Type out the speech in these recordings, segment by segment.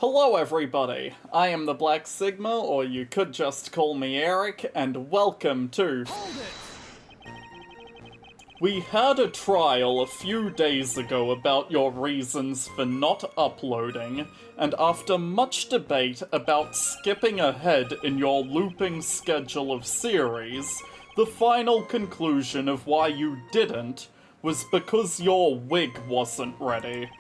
Hello everybody, I am the Black Sigma, or you could just call me Eric, and welcome to... We had a trial a few days ago about your reasons for not uploading, and after much debate about skipping ahead in your looping schedule of series, the final conclusion of why you didn't was because your wig wasn't ready.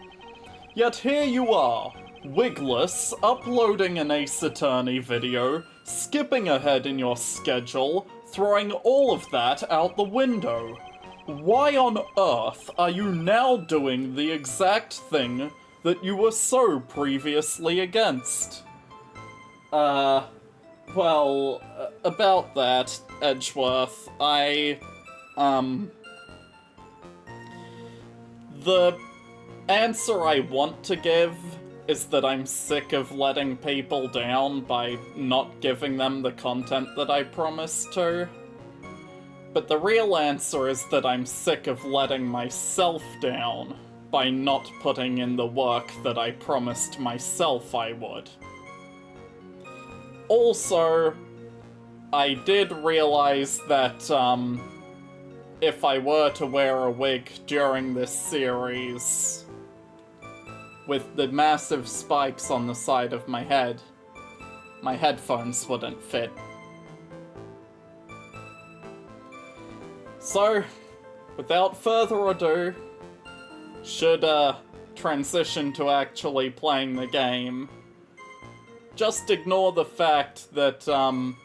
Yet here you are, wigless, uploading an Ace Attorney video, skipping ahead in your schedule, throwing all of that out the window. Why on earth are you now doing the exact thing that you were so previously against? About that, Edgeworth, the answer I want to give is that I'm sick of letting people down by not giving them the content that I promised to. But the real answer is that I'm sick of letting myself down by not putting in the work that I promised myself I would. Also, I did realize that, if I were to wear a wig during this series, with the massive spikes on the side of my head, my headphones wouldn't fit. So, without further ado, should transition to actually playing the game. Just ignore the fact that, I'm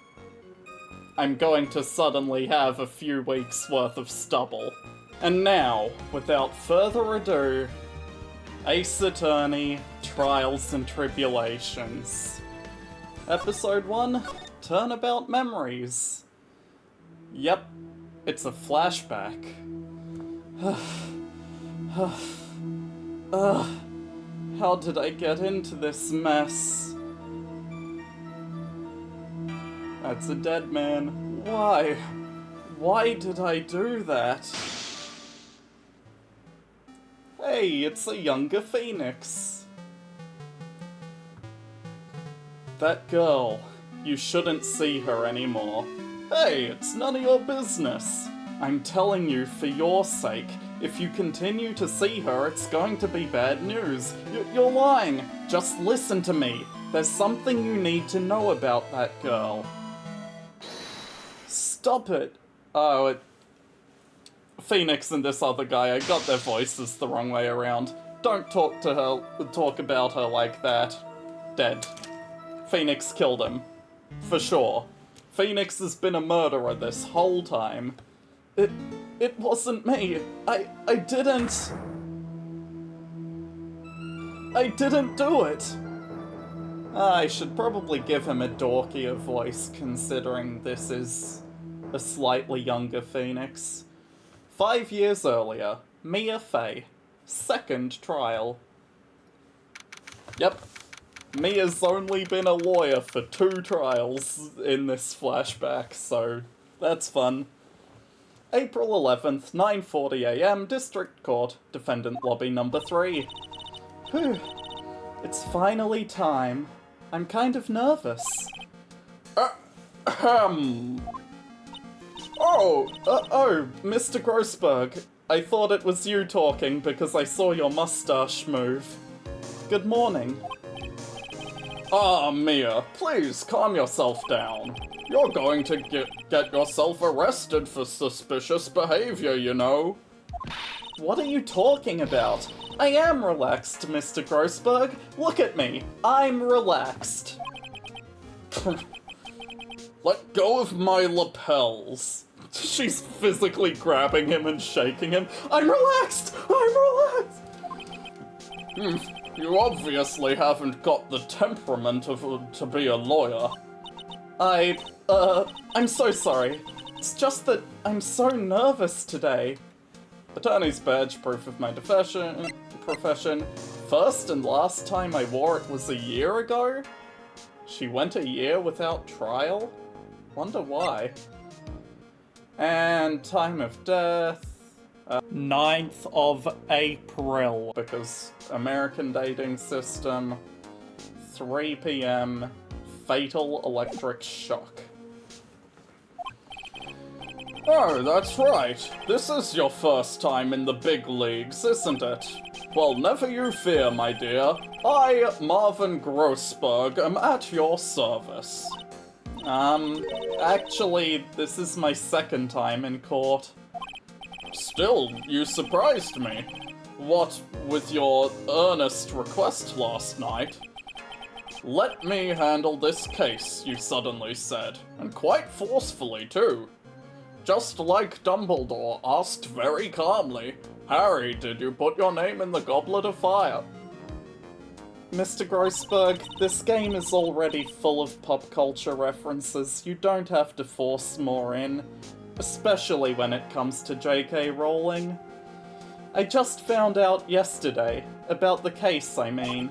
going to suddenly have a few weeks worth of stubble. And now, without further ado, Ace Attorney, Trials and Tribulations. Episode 1, Turnabout Memories. Yep, it's a flashback. How did I get into this mess? That's a dead man. Why? Why did I do that? Hey, it's a younger Phoenix. That girl. You shouldn't see her anymore. Hey, it's none of your business. I'm telling you for your sake. If you continue to see her, it's going to be bad news. You're lying. Just listen to me. There's something you need to know about that girl. Stop it. Oh, Phoenix and this other guy, I got their voices the wrong way around. Don't talk about her like that. Dead. Phoenix killed him. For sure. Phoenix has been a murderer this whole time. It wasn't me. I didn't do it. I should probably give him a dorkier voice, considering this is a slightly younger Phoenix. 5 years earlier, Mia Fey. Second trial. Yep. Mia's only been a lawyer for 2 trials in this flashback, so that's fun. April 11th, 9:40 AM, District Court, Defendant Lobby number 3. Whew. It's finally time. I'm kind of nervous. Oh, Mr. Grossberg. I thought it was you talking because I saw your mustache move. Good morning. Ah, Mia, please calm yourself down. You're going to get yourself arrested for suspicious behavior, you know. What are you talking about? I am relaxed, Mr. Grossberg. Look at me. I'm relaxed. Let go of my lapels. She's physically grabbing him and shaking him. I'm relaxed! I'm relaxed! You obviously haven't got the temperament to be a lawyer. I'm so sorry. It's just that I'm so nervous today. Attorney's badge, proof of my profession. First and last time I wore it was a year ago? She went a year without trial? Wonder why. And time of death... 9th of April, because American dating system, 3 p.m. Fatal electric shock. Oh, that's right. This is your first time in the big leagues, isn't it? Well, never you fear, my dear. I, Marvin Grossberg, am at your service. Actually, this is my second time in court. Still, you surprised me. What with your earnest request last night? Let me handle this case, you suddenly said, and quite forcefully, too. Just like Dumbledore asked very calmly, Harry, did you put your name in the Goblet of Fire? Mr. Grossberg, this game is already full of pop culture references. You don't have to force more in, especially when it comes to J.K. Rowling. I just found out yesterday, about the case, I mean.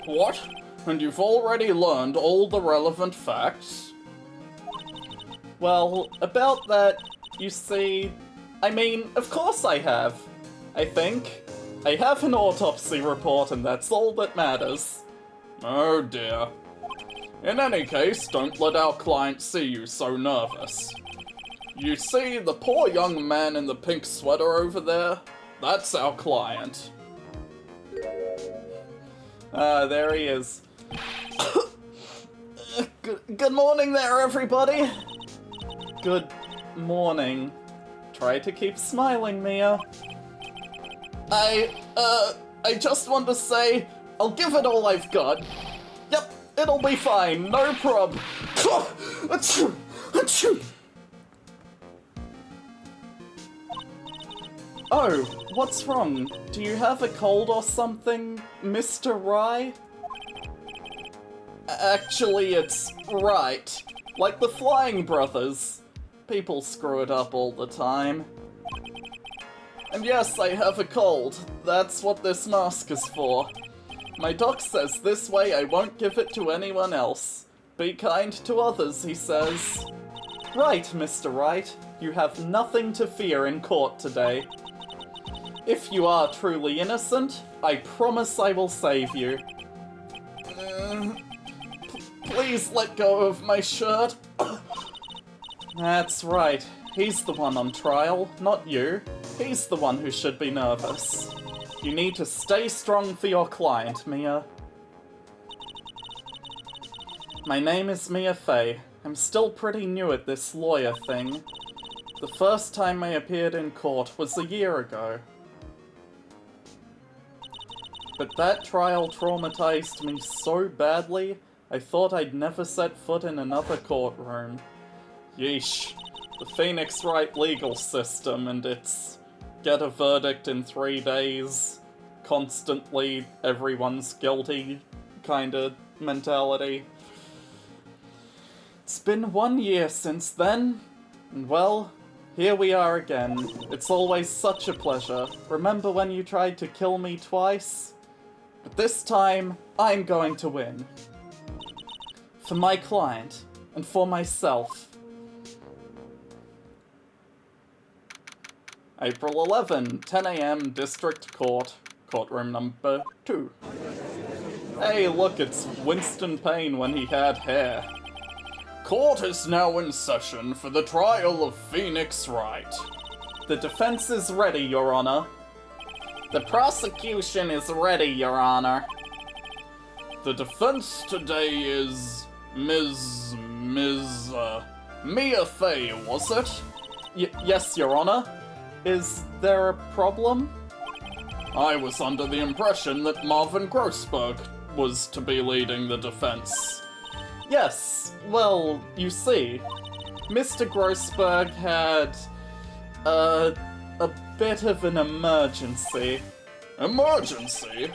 What? And you've already learned all the relevant facts? Well, about that, you see, I mean, of course I have. I think. I have an autopsy report and that's all that matters. Oh dear. In any case, don't let our client see you so nervous. You see, the poor young man in the pink sweater over there? That's our client. There he is. Good morning there, everybody! Good morning. Try to keep smiling, Mia. I just want to say, I'll give it all I've got. Yep, it'll be fine, no prob. Oh, what's wrong? Do you have a cold or something, Mr. Rye? Actually, it's Wright. Like the Flying Brothers. People screw it up all the time. And yes, I have a cold. That's what this mask is for. My doc says this way I won't give it to anyone else. Be kind to others, he says. Right, Mr. Wright. You have nothing to fear in court today. If you are truly innocent, I promise I will save you. Please let go of my shirt. That's right. He's the one on trial, not you. He's the one who should be nervous. You need to stay strong for your client, Mia. My name is Mia Fey. I'm still pretty new at this lawyer thing. The first time I appeared in court was a year ago. But that trial traumatized me so badly, I thought I'd never set foot in another courtroom. Yeesh. The Phoenix Wright legal system and its get a verdict in 3 days, constantly everyone's guilty kinda mentality. It's been 1 year since then, and well, here we are again. It's always such a pleasure. Remember when you tried to kill me twice? But this time, I'm going to win. For my client, and for myself. April 11, 10 a.m. District Court, courtroom number 2. Hey, look, it's Winston Payne when he had hair. Court is now in session for the trial of Phoenix Wright. The defense is ready, Your Honor. The prosecution is ready, Your Honor. The defense today is Ms. Mia Fey, was it? Yes, Your Honor. Is there a problem? I was under the impression that Marvin Grossberg was to be leading the defense. Yes, well, you see, Mr. Grossberg had a bit of an emergency. Emergency?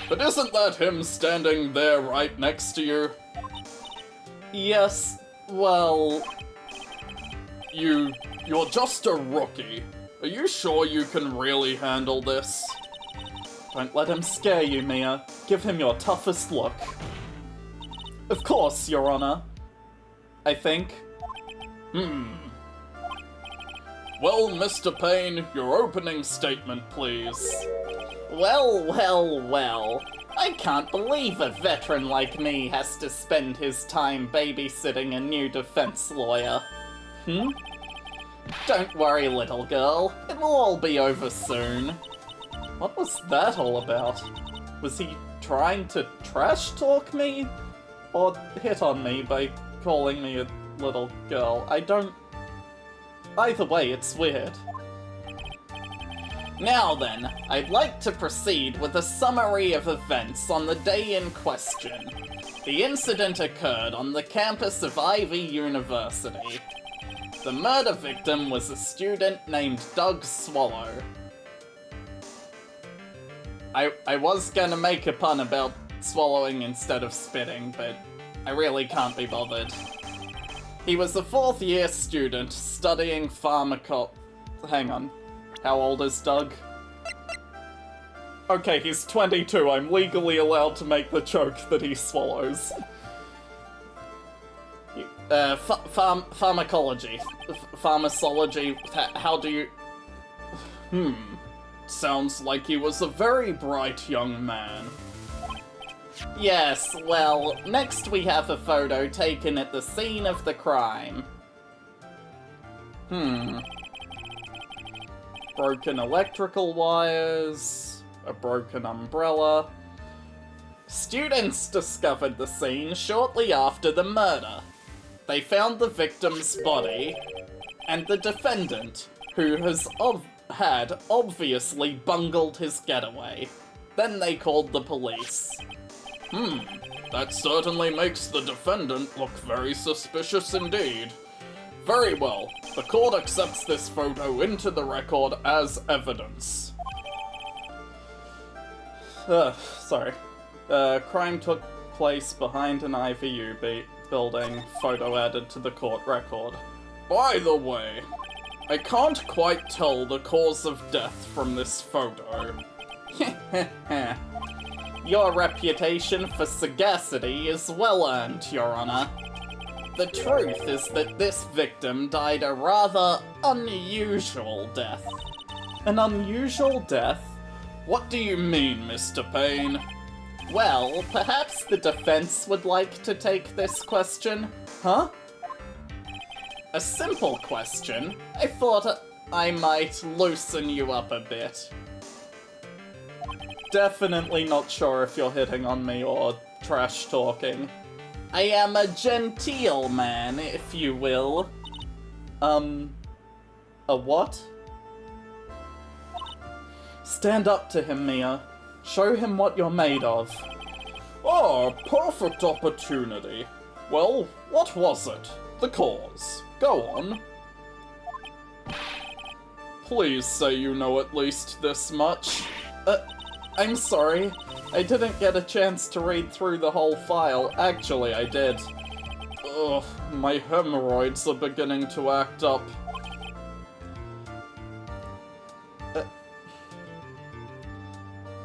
But isn't that him standing there right next to you? Yes, well... You're just a rookie. Are you sure you can really handle this? Don't let him scare you, Mia. Give him your toughest look. Of course, Your Honor. I think. Well, Mr. Payne, your opening statement, please. Well, well, well. I can't believe a veteran like me has to spend his time babysitting a new defense lawyer. Don't worry, little girl. It will all be over soon. What was that all about? Was he trying to trash talk me? Or hit on me by calling me a little girl? I don't... Either way, it's weird. Now then, I'd like to proceed with a summary of events on the day in question. The incident occurred on the campus of Ivy University. The murder victim was a student named Doug Swallow. I was gonna make a pun about swallowing instead of spitting, but I really can't be bothered. He was a 4th year student studying Hang on. How old is Doug? Okay, he's 22. I'm legally allowed to make the joke that he swallows. Pharmacology. Pharmacology. How do you... Sounds like he was a very bright young man. Yes, well, next we have a photo taken at the scene of the crime. Broken electrical wires, a broken umbrella. Students discovered the scene shortly after the murder. They found the victim's body, and the defendant, who had obviously bungled his getaway. Then they called the police. That certainly makes the defendant look very suspicious indeed. Very well, the court accepts this photo into the record as evidence. Sorry. Crime took place behind an IVU building, photo added to the court record. By the way, I can't quite tell the cause of death from this photo. Your reputation for sagacity is well earned, Your Honor. The truth is that this victim died a rather unusual death. An unusual death? What do you mean, Mr. Payne? Well, perhaps the defense would like to take this question? Huh? A simple question. I thought I might loosen you up a bit. Definitely not sure if you're hitting on me or trash talking. I am a genteel man, if you will. A what? Stand up to him, Mia. Show him what you're made of. Ah, perfect opportunity. Well, what was it? The cause. Go on. Please say you know at least this much. I'm sorry. I didn't get a chance to read through the whole file. Actually, I did. Ugh, my hemorrhoids are beginning to act up.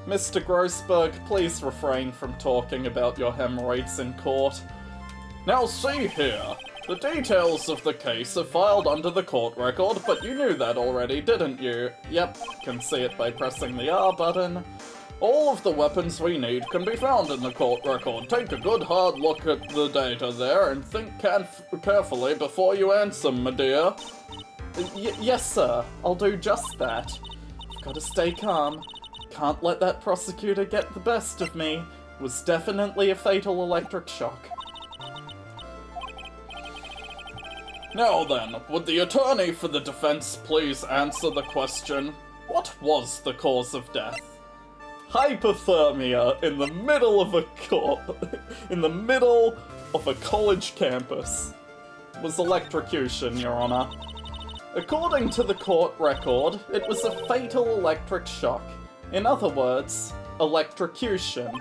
Mr. Grossberg, please refrain from talking about your hemorrhoids in court. Now see here. The details of the case are filed under the court record, but you knew that already, didn't you? Yep, can see it by pressing the R button. All of the weapons we need can be found in the court record. Take a good hard look at the data there and think carefully before you answer, my dear. Yes, sir. I'll do just that. I've got to stay calm. Can't let that prosecutor get the best of me. It was definitely a fatal electric shock. Now then, would the attorney for the defense please answer the question? What was the cause of death? Hypothermia in the middle of a college campus. It was electrocution, Your Honor. According to the court record, it was a fatal electric shock. In other words, electrocution.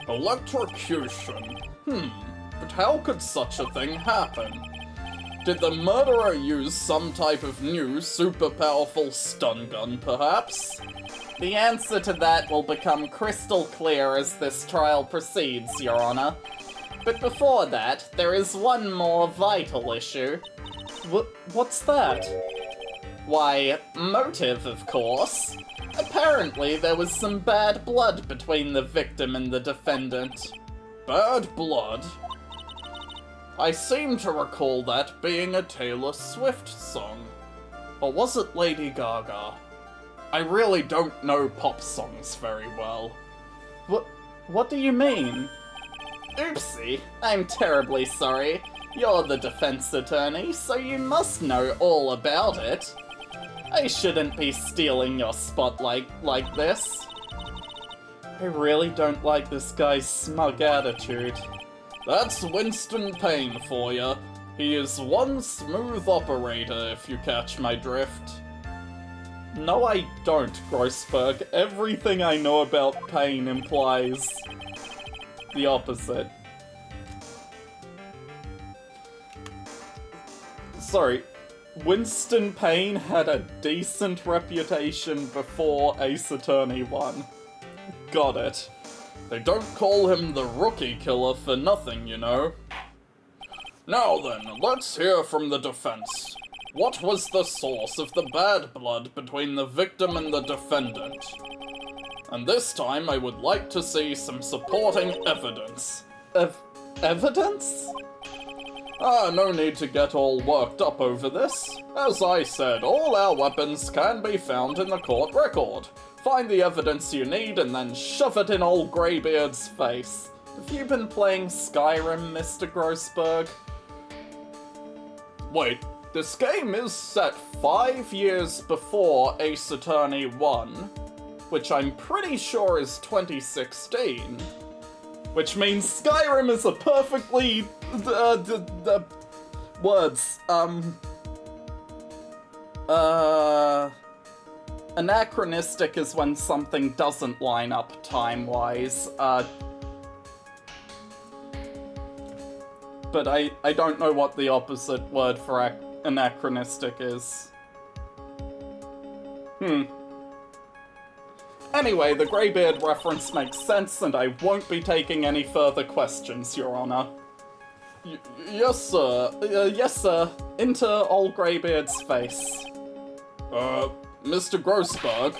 Electrocution? But how could such a thing happen? Did the murderer use some type of new, super powerful stun gun, perhaps? The answer to that will become crystal clear as this trial proceeds, Your Honor. But before that, there is one more vital issue. What's that? Why, motive, of course. Apparently, there was some bad blood between the victim and the defendant. Bad blood? I seem to recall that being a Taylor Swift song. Or was it Lady Gaga? I really don't know pop songs very well. What do you mean? Oopsie, I'm terribly sorry. You're the defense attorney, so you must know all about it. I shouldn't be stealing your spotlight like this. I really don't like this guy's smug attitude. That's Winston Payne for you. He is one smooth operator, if you catch my drift. No, I don't, Grossberg. Everything I know about Payne implies the opposite. Sorry, Winston Payne had a decent reputation before Ace Attorney 1. Got it. They don't call him the Rookie Killer for nothing, you know. Now then, let's hear from the defense. What was the source of the bad blood between the victim and the defendant? And this time I would like to see some supporting evidence. Evidence? No need to get all worked up over this. As I said, all our weapons can be found in the court record. Find the evidence you need and then shove it in old Greybeard's face. Have you been playing Skyrim, Mr. Grossberg? Wait, this game is set 5 years before Ace Attorney 1, which I'm pretty sure is 2016. Which means Skyrim is a perfectly... words. Anachronistic is when something doesn't line up time-wise. But I don't know what the opposite word for anachronistic is. Anyway, the Greybeard reference makes sense, and I won't be taking any further questions, Your Honor. Yes, sir. Yes, sir. Into old Greybeard's face. Mr. Grossberg,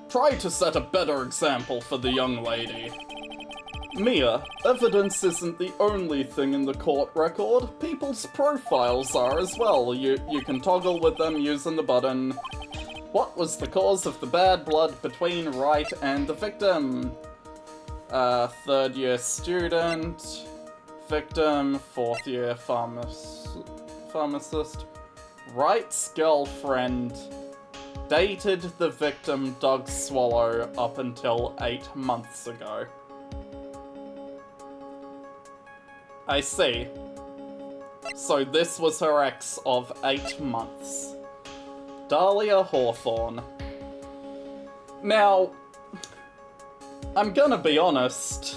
try to set a better example for the young lady. Mia, evidence isn't the only thing in the court record. People's profiles are as well. You can toggle with them using the button. What was the cause of the bad blood between Wright and the victim? Third-year student. Victim, fourth-year pharmacist. Wright's girlfriend dated the victim, Doug Swallow, up until 8 months ago. I see. So this was her ex of 8 months. Dahlia Hawthorne. Now, I'm gonna be honest.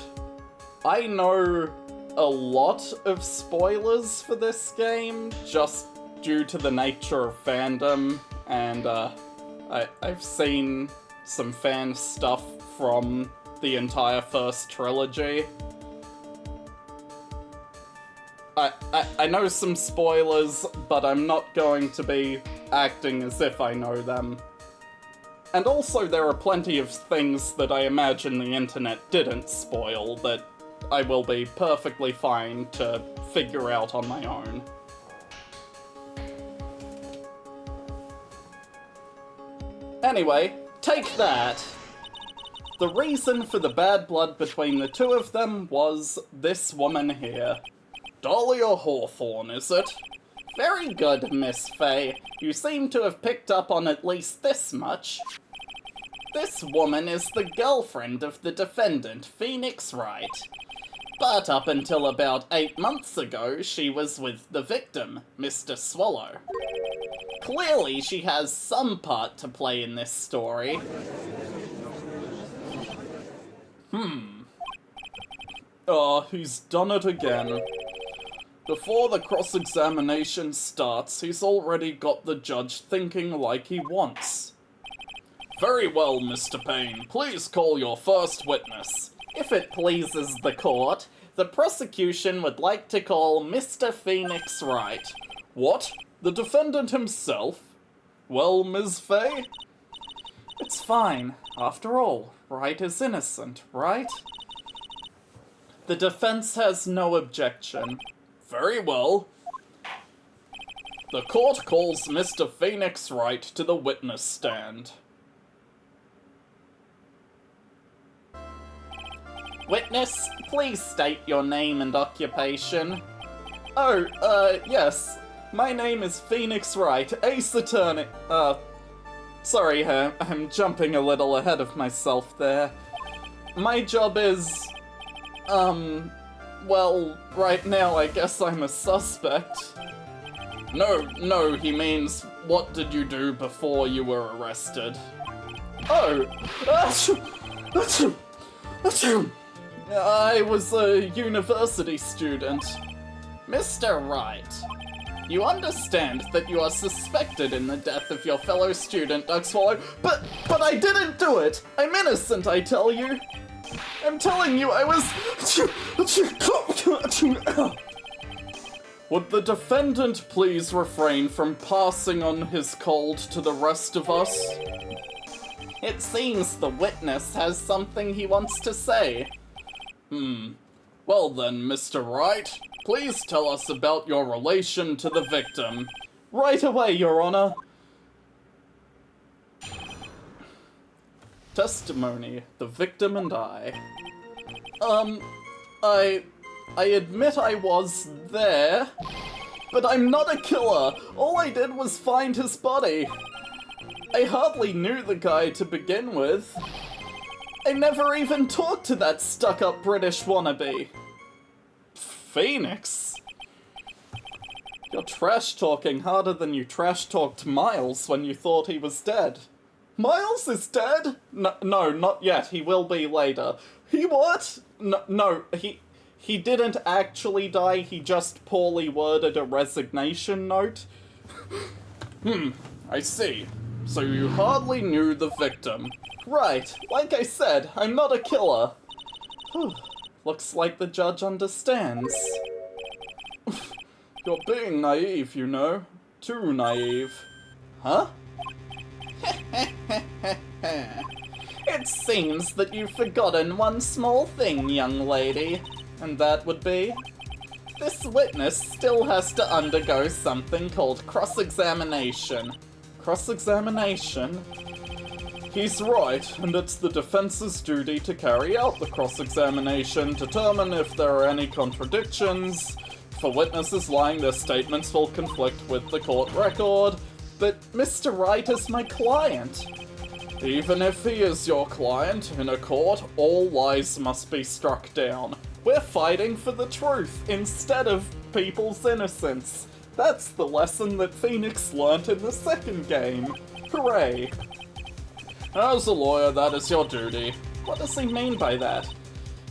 I know a lot of spoilers for this game, just due to the nature of fandom, and I've seen some fan stuff from the entire first trilogy. I know some spoilers, but I'm not going to be acting as if I know them. And also there are plenty of things that I imagine the internet didn't spoil that I will be perfectly fine to figure out on my own. Anyway, take that! The reason for the bad blood between the two of them was this woman here. Dahlia Hawthorne, is it? Very good, Miss Faye. You seem to have picked up on at least this much. This woman is the girlfriend of the defendant, Phoenix Wright. But up until about 8 months ago, she was with the victim, Mr. Swallow. Clearly, she has some part to play in this story. He's done it again. Before the cross-examination starts, he's already got the judge thinking like he wants. Very well, Mr. Payne. Please call your first witness. If it pleases the court, the prosecution would like to call Mr. Phoenix Wright. What? The defendant himself? Well, Ms. Faye? It's fine. After all, Wright is innocent, right? The defense has no objection. Very well. The court calls Mr. Phoenix Wright to the witness stand. Witness, please state your name and occupation. Oh, yes. My name is Phoenix Wright, Ace Attorney. Sorry, I'm jumping a little ahead of myself there. My job is, well, right now I guess I'm a suspect. No, he means, what did you do before you were arrested? Oh, I was a university student. Mr. Wright, you understand that you are suspected in the death of your fellow student, Duck Swallow, but I didn't do it! I'm innocent, I tell you! I'm telling you, I was... Would the defendant please refrain from passing on his cold to the rest of us? It seems the witness has something he wants to say. Well then, Mr. Wright, please tell us about your relation to the victim. Right away, Your Honor. Testimony, the victim and I. I admit I was there, but I'm not a killer. All I did was find his body. I hardly knew the guy to begin with. I never even talked to that stuck-up British wannabe. Phoenix? You're trash-talking harder than you trash-talked Miles when you thought he was dead. Miles is dead? No, not yet. He will be later. He what? No, he didn't actually die. He just poorly worded a resignation note. I see. So you hardly knew the victim. Right. Like I said, I'm not a killer. Looks like the judge understands. You're being naive, you know. Too naive. Huh? It seems that you've forgotten one small thing, young lady. And that would be? This witness still has to undergo something called cross-examination. Cross-examination? He's right, and it's the defense's duty to carry out the cross-examination, determine if there are any contradictions. For witnesses lying, their statements will conflict with the court record. But Mr. Wright is my client. Even if he is your client, in a court, all lies must be struck down. We're fighting for the truth instead of people's innocence. That's the lesson that Phoenix learnt in the second game. Hooray. As a lawyer, that is your duty. What does he mean by that?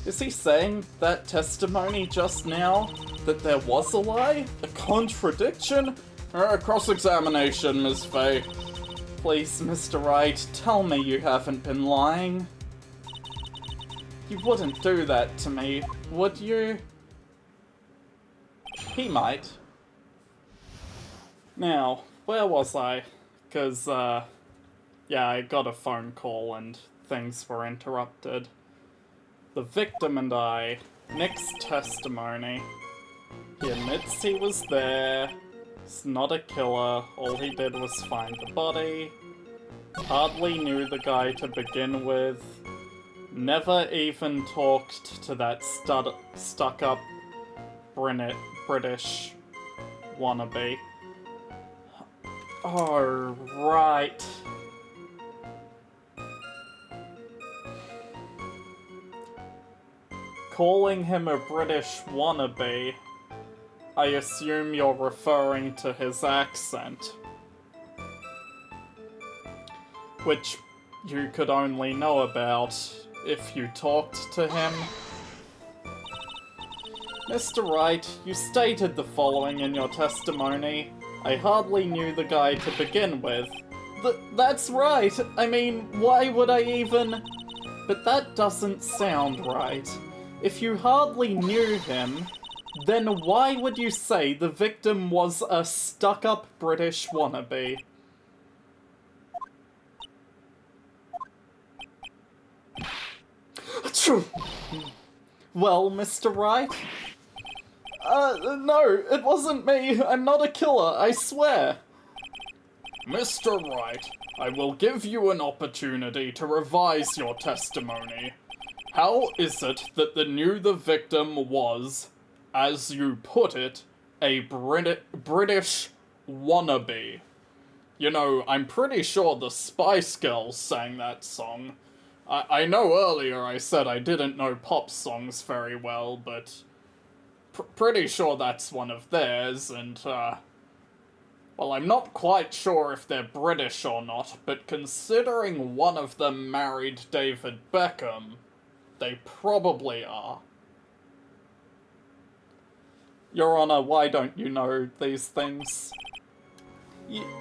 Is he saying that testimony just now, that there was a lie? A contradiction? Cross-examination, Ms. Faye. Please, Mr. Wright, tell me you haven't been lying. You wouldn't do that to me, would you? He might. Now, where was I? 'Cause, yeah, I got a phone call and things were interrupted. The victim and I, Nick's testimony. He admits he was there. He's not a killer. All he did was find the body. Hardly knew the guy to begin with. Never even talked to that stuck-up British wannabe. Oh, right. Calling him a British wannabe, I assume you're referring to his accent. Which you could only know about if you talked to him. Mr. Wright, you stated the following in your testimony. I hardly knew the guy to begin with. That's right! I mean, why would I even... But that doesn't sound right. If you hardly knew him, then why would you say the victim was a stuck-up British wannabe? Well, Mr. Wright? No, it wasn't me. I'm not a killer, I swear. Mr. Wright, I will give you an opportunity to revise your testimony. How is it that the victim was, as you put it, a British wannabe? You know, I'm pretty sure the Spice Girls sang that song. I know earlier I said I didn't know pop songs very well, but pretty sure that's one of theirs, and, well, I'm not quite sure if they're British or not, but considering one of them married David Beckham, they probably are. Your Honor, why don't you know these things?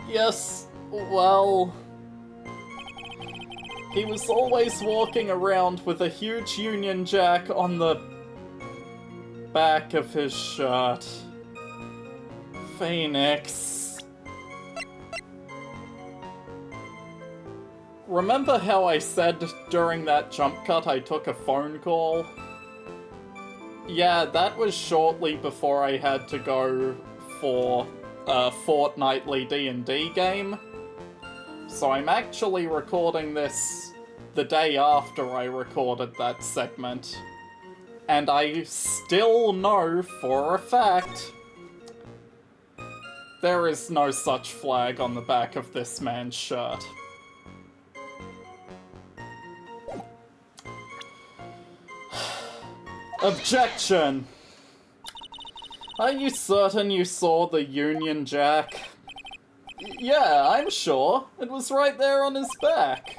Yes, well... He was always walking around with a huge Union Jack on the back of his shirt. Phoenix. Remember how I said during that jump cut I took a phone call? Yeah, that was shortly before I had to go for a fortnightly D&D game. So I'm actually recording this the day after I recorded that segment. And I still know for a fact there is no such flag on the back of this man's shirt. Objection! Are you certain you saw the Union Jack? Yeah, I'm sure. It was right there on his back.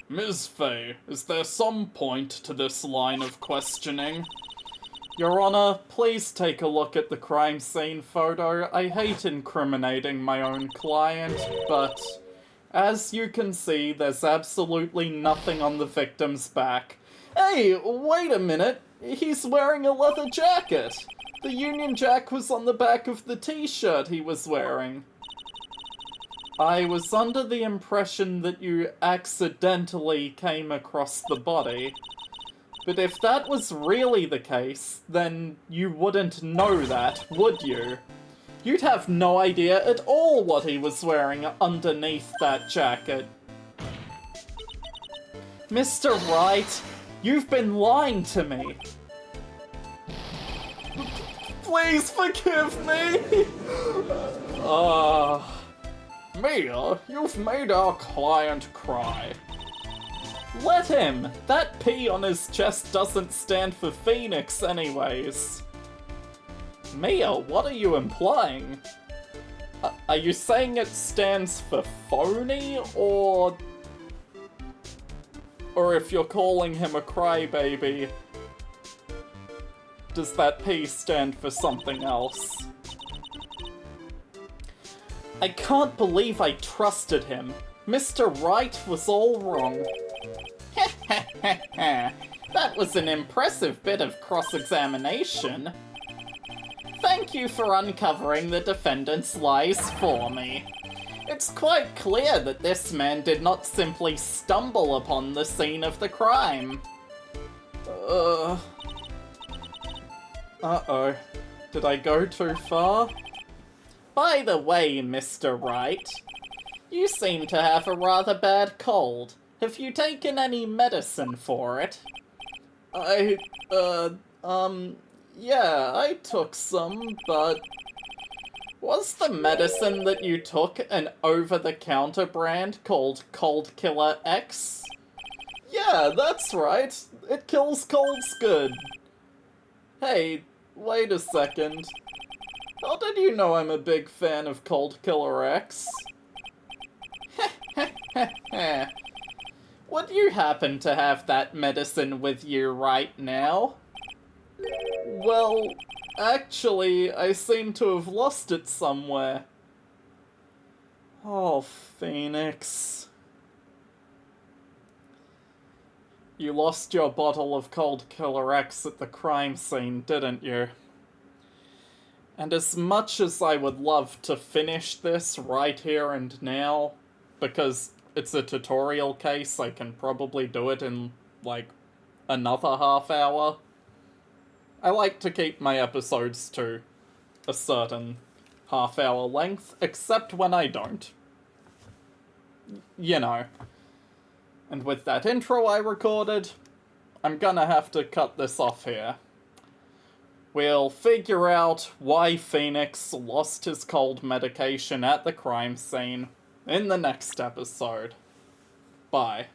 Ms. Fay, is there some point to this line of questioning? Your Honor, please take a look at the crime scene photo. I hate incriminating my own client, but as you can see, there's absolutely nothing on the victim's back. Hey, wait a minute. He's wearing a leather jacket. The Union Jack was on the back of the t-shirt he was wearing. I was under the impression that you accidentally came across the body. But if that was really the case, then you wouldn't know that, would you? You'd have no idea at all what he was wearing underneath that jacket. Mr. Wright, you've been lying to me. Please forgive me! Mia, you've made our client cry. Let him! That P on his chest doesn't stand for Phoenix anyways. Mia, what are you implying? Are you saying it stands for phony, or if you're calling him a crybaby, does that P stand for something else? I can't believe I trusted him. Mr. Wright was all wrong. That was an impressive bit of cross-examination. Thank you for uncovering the defendant's lies for me. It's quite clear that this man did not simply stumble upon the scene of the crime. Uh-oh. Did I go too far? By the way, Mr. Wright, you seem to have a rather bad cold. Have you taken any medicine for it? Yeah, I took some, but... Was the medicine that you took an over-the-counter brand called Cold Killer X? Yeah, that's right. It kills colds good. Hey, wait a second. How did you know I'm a big fan of Cold Killer X? Would you happen to have that medicine with you right now? Well, actually, I seem to have lost it somewhere. Oh, Phoenix. You lost your bottle of Cold Killer X at the crime scene, didn't you? And as much as I would love to finish this right here and now, because it's a tutorial case, I can probably do it in, like, another half hour. I like to keep my episodes to a certain half hour length, except when I don't. You know. And with that intro I recorded, I'm gonna have to cut this off here. We'll figure out why Phoenix lost his cold medication at the crime scene in the next episode. Bye.